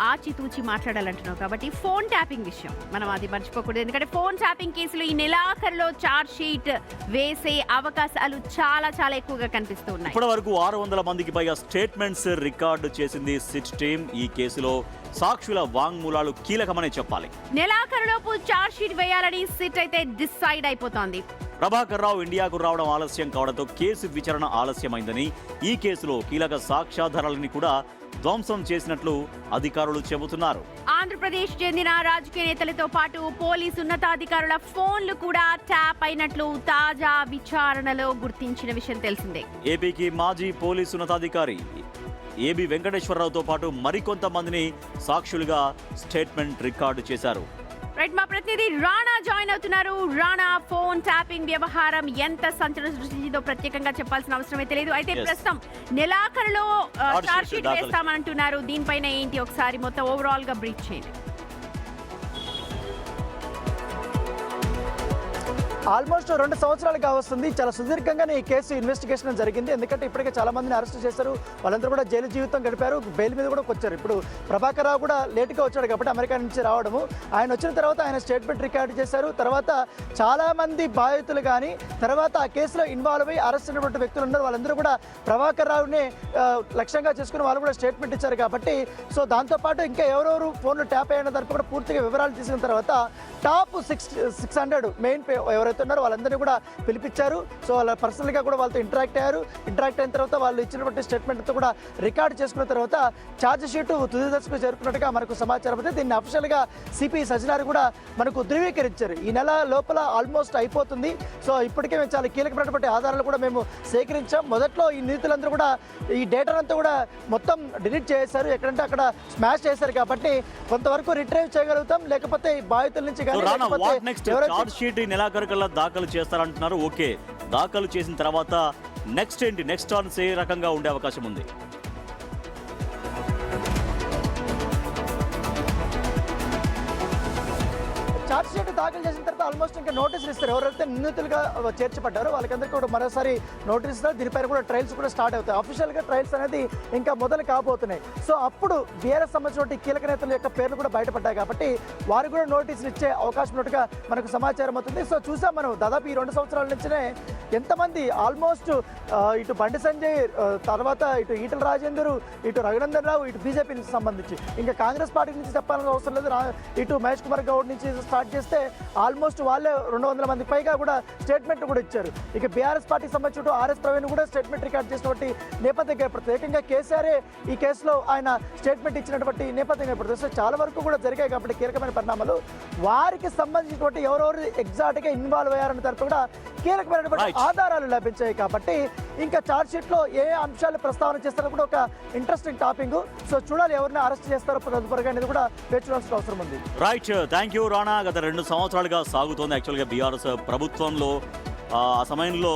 ఆచితూచి మాట్లాడాలంటున్నావు కాబట్టి phone tapping విషయం మనం అది మర్చిపోకూడదు. ఎందుకంటే ఫోన్ ట్యాపింగ్ కేసులు ఈ నెలాఖరులో చార్జ్ షీట్ వేసే అవకాశాలు చాలా చాలా ఎక్కువగా కనిపిస్తూ ఉన్నాయి. ఇప్పటి వరకు 600 మందికి పైగా స్టేట్మెంట్స్ రికార్డు చేసింది సిట్ టీమ్. ఈ కేసులో సాక్షుల వాంగ్మూలాలు కీలకమనే చెప్పాలి. నెలాఖరులోపు చార్జ్ షీట్ వేయాలని సిట్ అయితే డిసైడ్ అయిపోతోంది. ప్రభాకర్ రావు ఇండియాకు రావడం ఆలస్యం కావడంతో కేసు విచారణ ఆలస్యమైందని, ఈ కేసులో కీలక సాక్ష్యాధారాలని కూడా ధ్వంసం చేసినట్లు అధికారులు చెబుతున్నారు. ఆంధ్రప్రదేశ్ చెందిన రాజకీయ నేతలతో పాటు పోలీసు ఉన్నతాధికారుల ఫోన్లు కూడా ట్యాప్ అయినట్లు తాజా విచారణలో గుర్తించిన విషయం తెలిసిందే. ఏపీకి మాజీ పోలీసు ఉన్నతాధికారి ఏబి వెంకటేశ్వరరావుతో పాటు మరికొంతమందిని సాక్షులుగా స్టేట్మెంట్ రికార్డు చేశారు. రైట్, మా ప్రతినిధి రాణా జాయిన్ అవుతున్నారు. రాణా, ఫోన్ ట్యాపింగ్ వ్యవహారం ఎంత సంచలనం సృష్టించిందో ప్రత్యేకంగా చెప్పాల్సిన అవసరం అయితే లేదు. అయితే ప్రస్తుతం నెలాఖరులో చార్జ్ షీట్ వేస్తామంటున్నారు. దీనిపైన ఏంటి ఒకసారి మొత్తం ఓవరాల్ గా బ్రీఫ్ చేయండి. ఆల్మోస్ట్ 2 సంవత్సరాలుగా వస్తుంది. చాలా సుదీర్ఘంగానే ఈ కేసు ఇన్వెస్టిగేషన్ జరిగింది. ఎందుకంటే ఇప్పటికే చాలా మందిని అరెస్ట్ చేశారు. వాళ్ళందరూ కూడా జైలు జీవితం గడిపారు. బెయిల్ మీద కూడా వచ్చారు. ఇప్పుడు ప్రభాకర్ రావు కూడా లేట్గా వచ్చాడు కాబట్టి అమెరికా నుంచి రావడము, ఆయన వచ్చిన తర్వాత ఆయన స్టేట్మెంట్ రికార్డు చేశారు. తర్వాత చాలా మంది బాధితులు కానీ తర్వాత ఆ కేసులో ఇన్వాల్వ్ అయ్యి అరెస్ట్ అయినటువంటి వ్యక్తులు ఉన్నారు. వాళ్ళందరూ కూడా ప్రభాకర్ రావుని లక్ష్యంగా చేసుకుని వాళ్ళు కూడా స్టేట్మెంట్ ఇచ్చారు. కాబట్టి సో దాంతోపాటు ఇంకా ఎవరెవరు ఫోన్లు ట్యాప్ అయిన దానికి కూడా పూర్తిగా వివరాలు తీసుకున్న తర్వాత టాప్ 600 మెయిన్ ఎవరైతే ఉన్నారో వాళ్ళందరినీ కూడా పిలిపించారు. సో వాళ్ళ పర్సనల్గా కూడా వాళ్ళతో ఇంటరాక్ట్ అయ్యారు. ఇంటరాక్ట్ అయిన తర్వాత వాళ్ళు ఇచ్చినటువంటి స్టేట్మెంట్తో కూడా రికార్డు చేసుకున్న తర్వాత ఛార్జ్ షీటు తుది దశకు చేరుకున్నట్టుగా మనకు సమాచారం అయితే దీన్ని అఫీషియల్గా సిపి సజ్జనార్ కూడా మనకు ధృవీకరించారు. ఈ నెల లోపల ఆల్మోస్ట్ అయిపోతుంది. సో ఇప్పటికే మేము చాలా కీలకమైనటువంటి ఆధారాలు కూడా మేము సేకరించాం. మొదట్లో ఈ నిందితులందరూ కూడా ఈ డేటానంతా కూడా మొత్తం డిలీట్ చేశారు, ఎక్కడంటే అక్కడ స్మాష్ చేశారు. కాబట్టి కొంతవరకు రిట్రైవ్ చేయగలుగుతాం. లేకపోతే ఈ బాధితుల నుంచి దాఖలు చేస్తారంటున్నారు. ఓకే, దాఖలు చేసిన తర్వాత నెక్స్ట్ ఏంటి? నెక్స్ట్ ఆన్స్ ఏ రకంగా ఉండే అవకాశం ఉంది? ఛార్జ్ షీట్ దాఖలు చేసిన తర్వాత ఆల్మోస్ట్ ఇంకా నోటీసులు ఇస్తారు. ఎవరైతే నిందితులుగా చేర్చబడ్డారో వాళ్ళకందరికీ కూడా మరోసారి నోటీస్ ఇస్తారు. దీనిపైన కూడా ట్రయల్స్ కూడా స్టార్ట్ అవుతాయి. అఫీషియల్గా ట్రయల్స్ అనేది ఇంకా మొదలు కాబోతున్నాయి. సో అప్పుడు బీఆర్ఎస్ సంబంధించిన కీలక నేతల యొక్క పేర్లు కూడా బయటపడ్డాయి. కాబట్టి వారు కూడా నోటీసులు ఇచ్చే అవకాశం ఉన్నట్టుగా మనకు సమాచారం అవుతుంది. సో చూసాం మనం దాదాపు ఈ 2 సంవత్సరాల నుంచినే ఎంతమంది ఆల్మోస్ట్ ఇటు బండి సంజయ్, తర్వాత ఇటు ఈటల రాజేందర్, ఇటు రఘునందన్ రావు, ఇటు బీజేపీ నుంచి సంబంధించి ఇంకా కాంగ్రెస్ పార్టీ నుంచి చెప్పాల్సిన అవసరం లేదు. ఇటు మహేష్ కుమార్ గౌడ్ నుంచి స్టార్ట్ చేస్తే ఆల్మోస్ట్ వాళ్ళే 200 మందికి పైగా కూడా స్టేట్మెంట్ కూడా ఇచ్చారు. ఇక బీఆర్ఎస్ పార్టీకి సంబంధించి ఆర్ఎస్ ప్రవీణ్ కూడా స్టేట్మెంట్ రికార్డ్ చేసినటువంటి నేపథ్యం ఏర్పడుతుంది. ఏకంగా కేసీఆరే ఈ కేసులో ఆయన స్టేట్మెంట్ ఇచ్చినటువంటి నేపథ్యం ఏర్పడుతుంది. సో చాలా వరకు కూడా జరిగాయి. కాబట్టి కీలకమైన పరిణామాలు వారికి సంబంధించినటువంటి ఎవరెవరు ఎగ్జాక్ట్గా ఇన్వాల్వ్ అయ్యారన్న తర్వాత కూడా కీలకమైనటువంటి ఆధారాలు లభించాయి. కాబట్టి ఇంకా ఛార్జ్ షీట్లో ఏ అంశాలు ప్రస్తావన చేస్తారో కూడా ఒక ఇంట్రెస్టింగ్ టాపిక్. సో చూడాలి ఎవరిని అరెస్ట్ చేస్తారో తదుపరిగా అనేది కూడా వేచి చూడాల్సిన అవసరం ఉంది. Right, thank you Rana. గత 2 సంవత్సరాలుగా సాగుతోంది యాక్చువల్గా బీఆర్ఎస్ ప్రభుత్వంలో. ఆ సమయంలో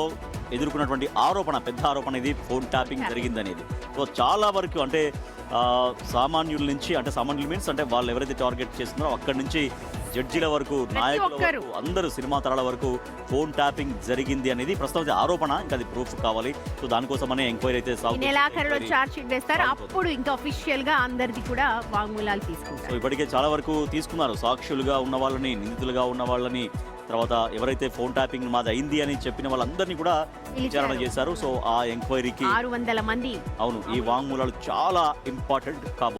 ఎదుర్కొన్నటువంటి పెద్ద ఆరోపణ ఇది ఫోన్ ట్యాపింగ్ జరిగిందనేది. సో చాలా వరకు అంటే సామాన్యుల నుంచి, అంటే సామాన్యులు మీన్స్ అంటే వాళ్ళు ఎవరైతే టార్గెట్ చేస్తున్నారో అక్కడి నుంచి జడ్జిల వరకు, నాయకుల వరకు, అందరూ సినిమా తరాల వరకు ఫోన్ ట్యాపింగ్ జరిగింది అనేది ప్రస్తుతం ఆరోపణ. ఇంకా అది ప్రూఫ్ కావాలి. సో దానికోసమనే ఎంక్వైరీ అయితే అప్పుడు ఇంకా అఫీషియల్ గా అందరిది కూడా వాంగ్మూలాలు తీసుకుంటారు. సో ఇప్పటికే చాలా వరకు తీసుకున్నారు. సాక్షులుగా ఉన్న వాళ్ళని, నిందితులుగా ఉన్న వాళ్ళని, తర్వాత ఎవరైతే ఫోన్ ట్యాపింగ్ మాది అయింది అని చెప్పిన వాళ్ళందరినీ కూడా విచారణ చేశారు. సో ఆ ఎంక్వైరీకి 600 మంది, అవును, ఈ వాంగ్మూలాలు చాలా ఇంపార్టెంట్ కాబోతుంది.